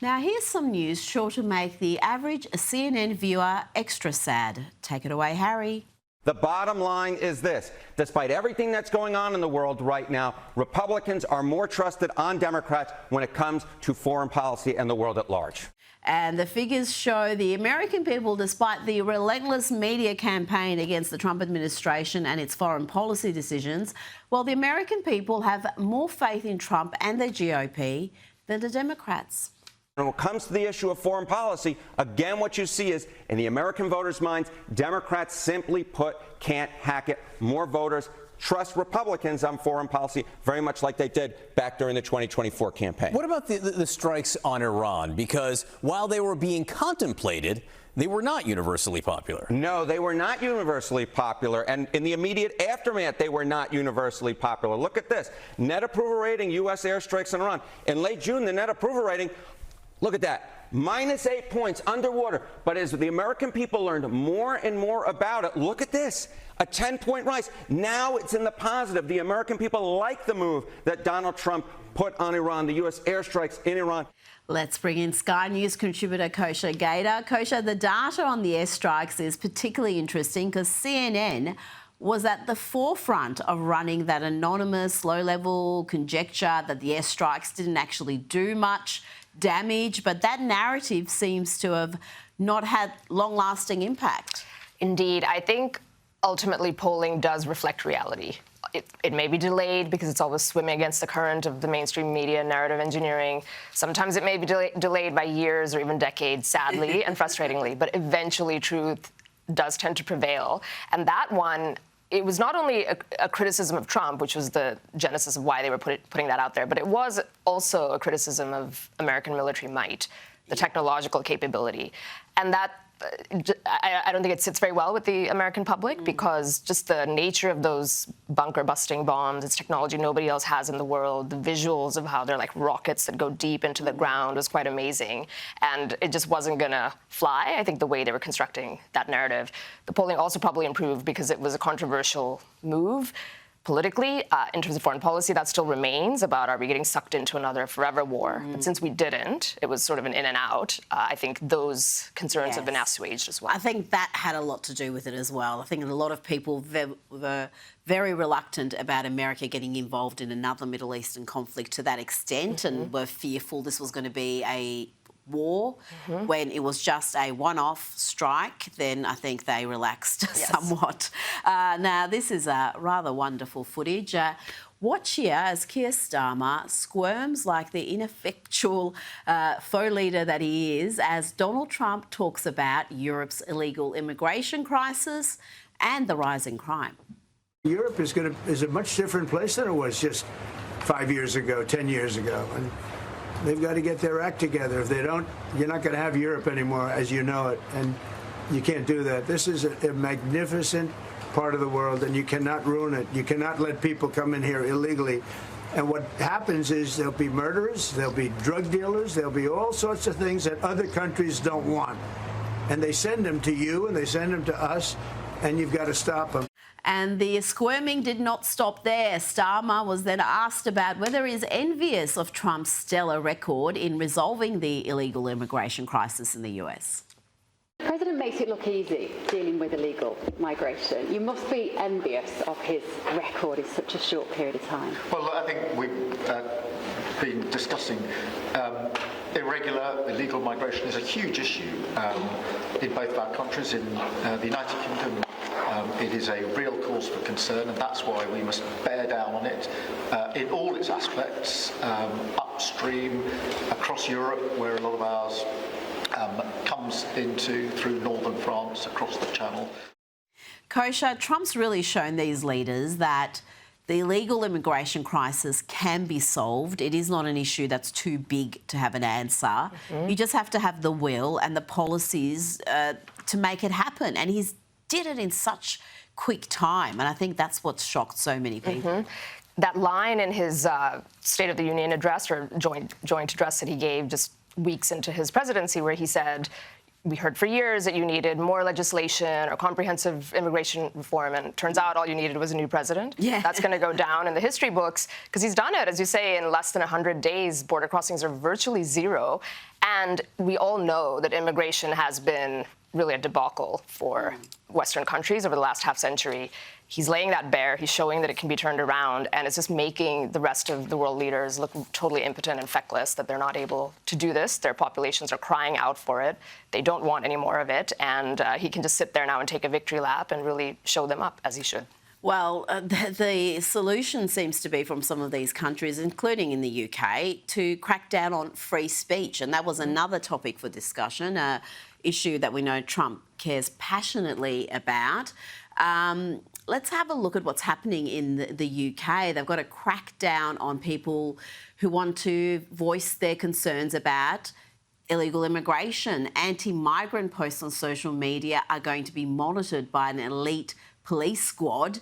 Now, here's some news sure to make the average CNN viewer extra sad. Take it away, Harry. The bottom line is this. Despite everything that's going on in the world right now, Republicans are more trusted on Democrats when it comes to foreign policy and the world at large. And the figures show the American people, despite the relentless media campaign against the Trump administration and its foreign policy decisions, well, the American people have more faith in Trump and the GOP than the Democrats. When it comes to the issue of foreign policy, again, what you see is, in the American voters' minds, Democrats simply put can't hack it. More voters trust Republicans on foreign policy, very much like they did back during the 2024 campaign. What about the strikes on Iran? Because while they were being contemplated, they were not universally popular. No, they were not universally popular. And in the immediate aftermath, they were not universally popular. Look at this. Net approval rating, U.S. airstrikes on Iran. In late June, the net approval rating, look at that, -8 points underwater. But as the American people learned more and more about it, look at this, a 10-point rise. Now it's in the positive. The American people like the move that Donald Trump put on Iran, the U.S. airstrikes in Iran. Let's bring in Sky News contributor Kosha Gada. Kosha, the data on the airstrikes is particularly interesting because CNN was at the forefront of running that anonymous, low-level conjecture that the airstrikes didn't actually do much damage, but that narrative seems to have not had long-lasting impact. Indeed. I think ultimately polling does reflect reality. It may be delayed because it's always swimming against the current of the mainstream media narrative engineering. Sometimes it may be delayed by years or even decades, sadly and frustratingly, but eventually truth does tend to prevail. And that one, it was not only a criticism of Trump, which was the genesis of why they were putting that out there, but it was also a criticism of American military might, the technological capability. And that, I don't think it sits very well with the American public because just the nature of those bunker-busting bombs, it's technology nobody else has in the world. The visuals of how they're like rockets that go deep into the ground was quite amazing. And it just wasn't going to fly, I think, the way they were constructing that narrative. The polling also probably improved because it was a controversial move. Politically, in terms of foreign policy, that still remains about are we getting sucked into another forever war? But since we didn't, it was sort of an in and out. I think those concerns have been assuaged as well. I think that had a lot to do with it as well. I think a lot of people were very reluctant about America getting involved in another Middle Eastern conflict to that extent and were fearful this was going to be a war. When it was just a one-off strike, then I think they relaxed somewhat. Now, this is rather wonderful footage. Watch here as Keir Starmer squirms like the ineffectual faux leader that he is as Donald Trump talks about Europe's illegal immigration crisis and the rising crime. Europe is a much different place than it was just 5 years ago, 10 years ago. And they've got to get their act together. If they don't, you're not going to have Europe anymore as you know it, and you can't do that. This is a magnificent part of the world, and you cannot ruin it. You cannot let people come in here illegally. And what happens is there'll be murderers, there'll be drug dealers, there'll be all sorts of things that other countries don't want. And they send them to you, and they send them to us, and you've got to stop them. And the squirming did not stop there. Starmer was then asked about whether he's envious of Trump's stellar record in resolving the illegal immigration crisis in the US. The president makes it look easy dealing with illegal migration. You must be envious of his record in such a short period of time. Well, I think we've been discussing irregular, illegal migration is a huge issue in both of our countries. In the United Kingdom, it is a real cause for concern, and that's why we must bear down on it in all its aspects, upstream, across Europe, where a lot of ours comes into through northern France, across the Channel. Kosha, Trump's really shown these leaders that the illegal immigration crisis can be solved. It is not an issue that's too big to have an answer. You just have to have the will and the policies to make it happen. And he's did it in such quick time. And I think that's what's shocked so many people. That line in his State of the Union address or joint address that he gave just weeks into his presidency, where he said, we heard for years that you needed more legislation or comprehensive immigration reform, and it turns out all you needed was a new president. Yeah. That's going to go down in the history books because he's done it, as you say, in less than 100 days. Border crossings are virtually zero. And we all know that immigration has been really a debacle for Western countries over the last half century. He's laying that bare. He's showing that it can be turned around, and it's just making the rest of the world leaders look totally impotent and feckless, that they're not able to do this. Their populations are crying out for it. They don't want any more of it, and he can just sit there now and take a victory lap and really show them up, as he should. Well, the solution seems to be from some of these countries, including in the UK, to crack down on free speech. And that was another topic for discussion, an issue that we know Trump cares passionately about. Let's have a look at what's happening in the UK. They've got a crackdown on people who want to voice their concerns about illegal immigration. Anti-migrant posts on social media are going to be monitored by an elite police squad.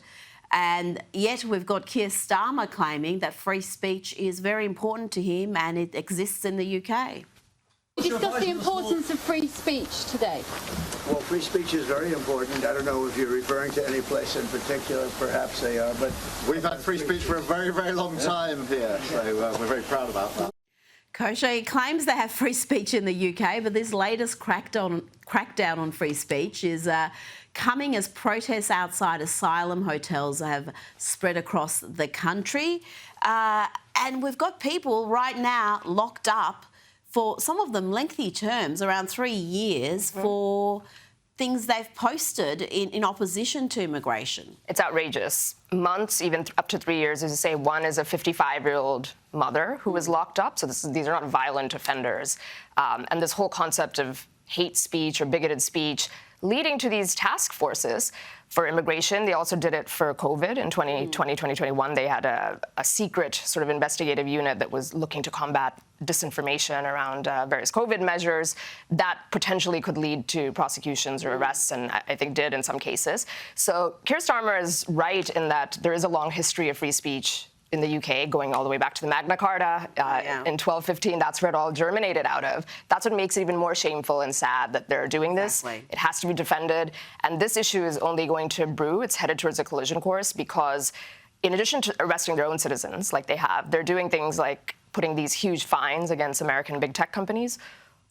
And yet we've got Keir Starmer claiming that free speech is very important to him and it exists in the UK. We discussed the importance of free speech today. Well, free speech is very important. I don't know if you're referring to any place in particular. Perhaps they are, but We've had free speech for a very, very long time here, so we're very proud about that. Kosha claims they have free speech in the UK, but this latest crackdown on free speech is coming as protests outside asylum hotels have spread across the country. And we've got people right now locked up for some of them lengthy terms, around 3 years, for things they've posted in opposition to immigration. It's outrageous. Months, even up to 3 years, as you say. One is a 55-year-old mother who was locked up. So these are not violent offenders. And this whole concept of hate speech or bigoted speech leading to these task forces for immigration. They also did it for COVID in 2020, 2021. They had a secret sort of investigative unit that was looking to combat disinformation around various COVID measures that potentially could lead to prosecutions or arrests, and I think did in some cases. So Keir Starmer is right in that there is a long history of free speech in the UK, going all the way back to the Magna Carta in 1215. That's where it all germinated out of. That's what makes it even more shameful and sad that they're doing this. Exactly. It has to be defended. And this issue is only going to brew. It's headed towards a collision course because in addition to arresting their own citizens like they have, they're doing things like putting these huge fines against American big tech companies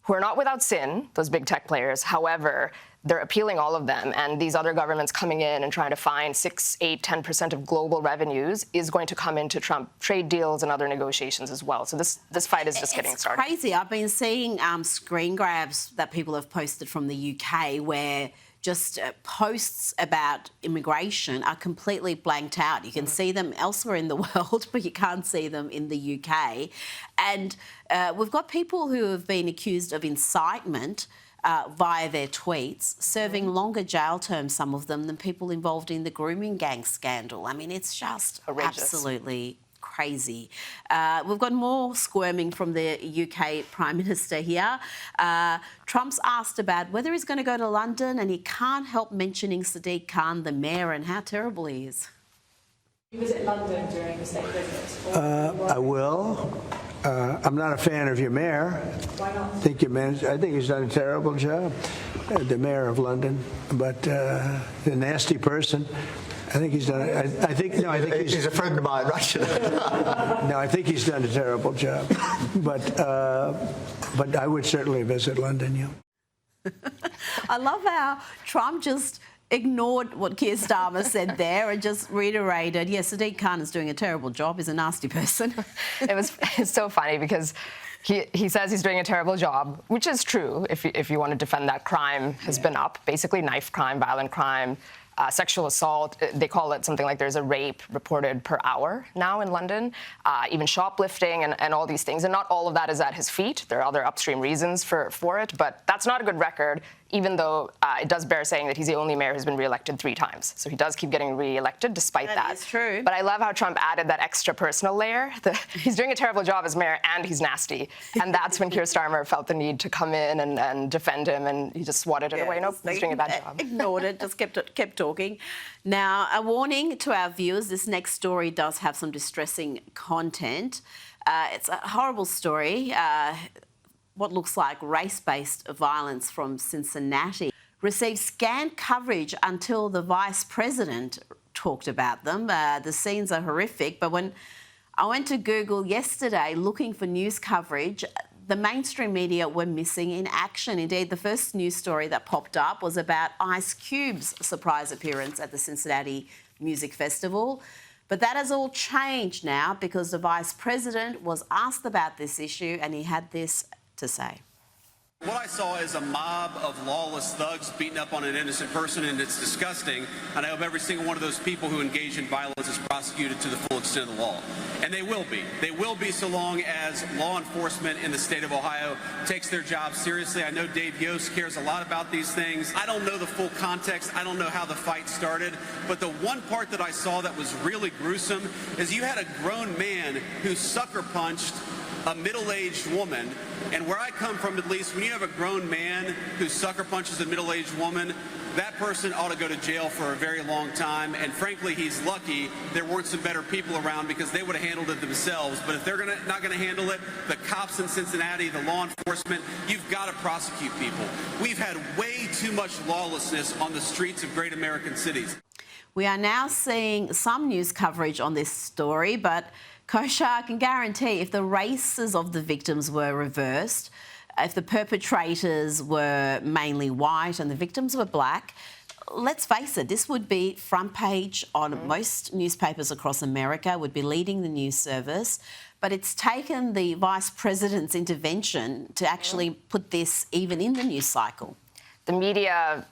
who are not without sin, those big tech players. However, they're appealing all of them, and these other governments coming in and trying to find 6, 8, 10% of global revenues is going to come into Trump trade deals and other negotiations as well. So this fight is just getting started. It's crazy. I've been seeing screen grabs that people have posted from the UK where just posts about immigration are completely blanked out. You can see them elsewhere in the world, but you can't see them in the UK. And we've got people who have been accused of incitement via their tweets, serving longer jail terms, some of them, than people involved in the grooming gang scandal. I mean, it's just absolutely crazy. We've got more squirming from the UK Prime Minister here. Trump's asked about whether he's going to go to London, and he can't help mentioning Sadiq Khan, the mayor, and how terrible he is. You visit London during the state visit? I will. I'm not a fan of your mayor. Why not? I think he's done a terrible job, the mayor of London. But the nasty person, I think he's done. I think he's a friend of mine, actually. No, I think he's done a terrible job. But I would certainly visit London. Yeah. I love how Trump just ignored what Keir Starmer said there and just reiterated, yes, Sadiq Khan is doing a terrible job. He's a nasty person. It's so funny because he says he's doing a terrible job, which is true if you want to defend that. Crime has been up, basically knife crime, violent crime, sexual assault. They call it something like there's a rape reported per hour now in London, even shoplifting and all these things. And not all of that is at his feet. There are other upstream reasons for it, but that's not a good record, even though it does bear saying that he's the only mayor who's been re-elected 3 times. So he does keep getting re-elected despite that. That is true. But I love how Trump added that extra personal layer. He's doing a terrible job as mayor and he's nasty. And that's when Keir Starmer felt the need to come in and defend him, and he just swatted it away. Nope, he's doing a bad job. Ignored it, just kept talking. Now, a warning to our viewers, this next story does have some distressing content. It's a horrible story. What looks like race-based violence from Cincinnati received scant coverage until the Vice President talked about them. The scenes are horrific, but when I went to Google yesterday looking for news coverage, the mainstream media were missing in action. Indeed, the first news story that popped up was about Ice Cube's surprise appearance at the Cincinnati Music Festival. But that has all changed now because the Vice President was asked about this issue and he had this to say. What I saw is a mob of lawless thugs beating up on an innocent person, and it's disgusting. And I hope every single one of those people who engage in violence is prosecuted to the full extent of the law. And they will be. They will be so long as law enforcement in the state of Ohio takes their job seriously. I know Dave Yost cares a lot about these things. I don't know the full context. I don't know how the fight started. But the one part that I saw that was really gruesome is you had a grown man who sucker punched a middle-aged woman. And where I come from, at least, when you have a grown man who sucker punches a middle-aged woman, that person ought to go to jail for a very long time. And frankly, he's lucky there weren't some better people around because they would have handled it themselves. But if they're not going to handle it, the cops in Cincinnati, the law enforcement, you've got to prosecute people. We've had way too much lawlessness on the streets of great American cities. We are now seeing some news coverage on this story, but Kosha, I can guarantee if the races of the victims were reversed, if the perpetrators were mainly white and the victims were black, let's face it, this would be front page on most newspapers across America, would be leading the news service. But it's taken the Vice President's intervention to actually put this even in the news cycle. The media,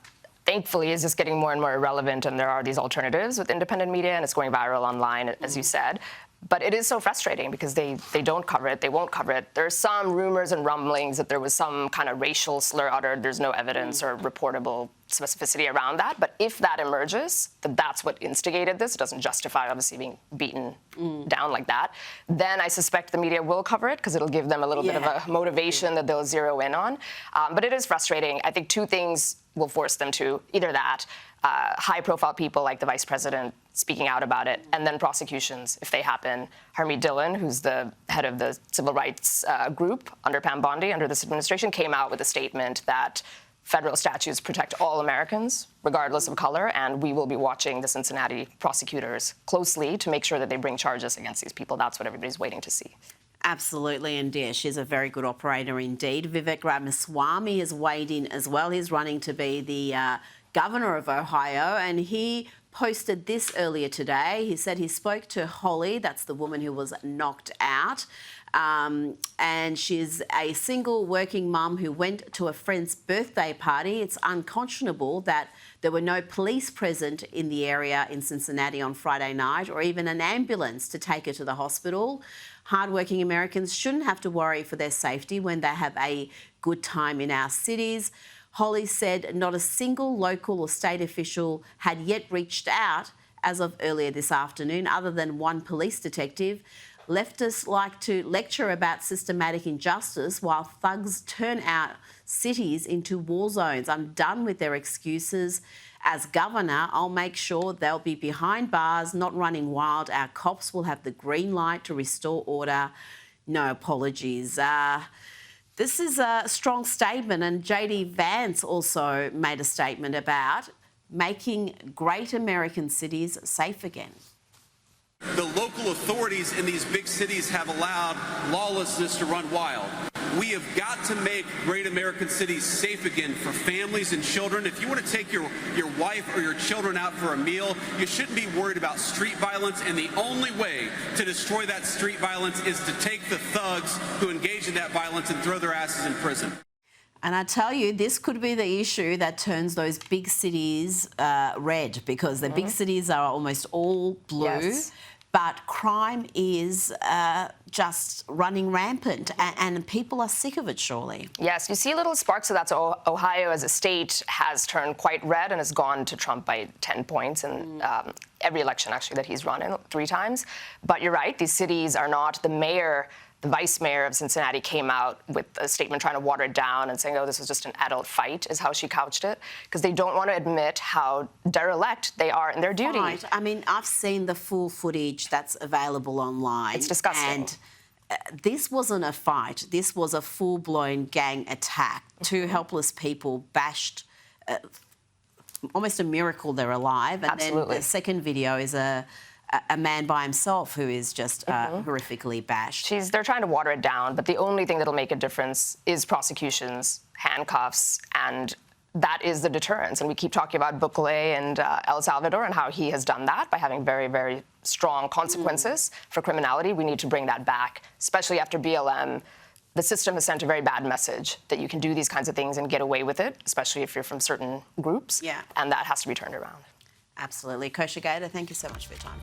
thankfully, is just getting more and more irrelevant, and there are these alternatives with independent media, and it's going viral online, as you said. But it is so frustrating because they don't cover it, they won't cover it. There's some rumors and rumblings that there was some kind of racial slur uttered. There's no evidence or reportable specificity around that. But if that emerges, that that's what instigated this, it doesn't justify obviously being beaten down like that, then I suspect the media will cover it because it'll give them a little bit of a motivation that they'll zero in on. But it is frustrating. I think two things will force them to, either that, high-profile people like the Vice President speaking out about it, and then prosecutions, if they happen. Harmeet Dillon, who's the head of the civil rights group under Pam Bondi, under this administration, came out with a statement that federal statutes protect all Americans, regardless of color, and we will be watching the Cincinnati prosecutors closely to make sure that they bring charges against these people. That's what everybody's waiting to see. Absolutely, and yeah, she's a very good operator indeed. Vivek Ramaswamy has weighed in as well. He's running to be the governor of Ohio, and he posted this earlier today. He said he spoke to Holly, that's the woman who was knocked out, and she's a single working mum who went to a friend's birthday party. It's unconscionable that there were no police present in the area in Cincinnati on Friday night, or even an ambulance to take her to the hospital. Hardworking Americans shouldn't have to worry for their safety when they have a good time in our cities. Holly said not a single local or state official had yet reached out as of earlier this afternoon, other than one police detective. Leftists like to lecture about systematic injustice while thugs turn our cities into war zones. I'm done with their excuses. As governor, I'll make sure they'll be behind bars, not running wild. Our cops will have the green light to restore order. No apologies. This is a strong statement, and JD Vance also made a statement about making great American cities safe again. The local authorities in these big cities have allowed lawlessness to run wild. We have got to make great American cities safe again for families and children. If you want to take your wife or your children out for a meal, you shouldn't be worried about street violence, and the only way to destroy that street violence is to take the thugs who engage in that violence and throw their asses in prison. And I tell you, this could be the issue that turns those big cities red, because the big cities are almost all blue. Yes. But crime is just running rampant, and people are sick of it, surely. Yes, you see little sparks of that. So Ohio as a state has turned quite red and has gone to Trump by 10 points in every election, actually, that he's run in 3 times. But you're right, these cities are not. The mayor, the vice mayor of Cincinnati came out with a statement trying to water it down and saying, oh, this was just an adult fight, is how she couched it, because they don't want to admit how derelict they are in their duty. Right. I mean, I've seen the full footage that's available online. It's disgusting. And this wasn't a fight. This was a full-blown gang attack. 2 helpless people bashed, almost a miracle they're alive. And Absolutely. then the second video is a a man by himself who is just horrifically bashed. They're trying to water it down, but the only thing that'll make a difference is prosecutions, handcuffs, and that is the deterrence. And we keep talking about Bukele and El Salvador and how he has done that by having very, very strong consequences for criminality. We need to bring that back, especially after BLM. The system has sent a very bad message that you can do these kinds of things and get away with it, especially if you're from certain groups. Yeah. And that has to be turned around. Absolutely. Kosha Gada, thank you so much for your time.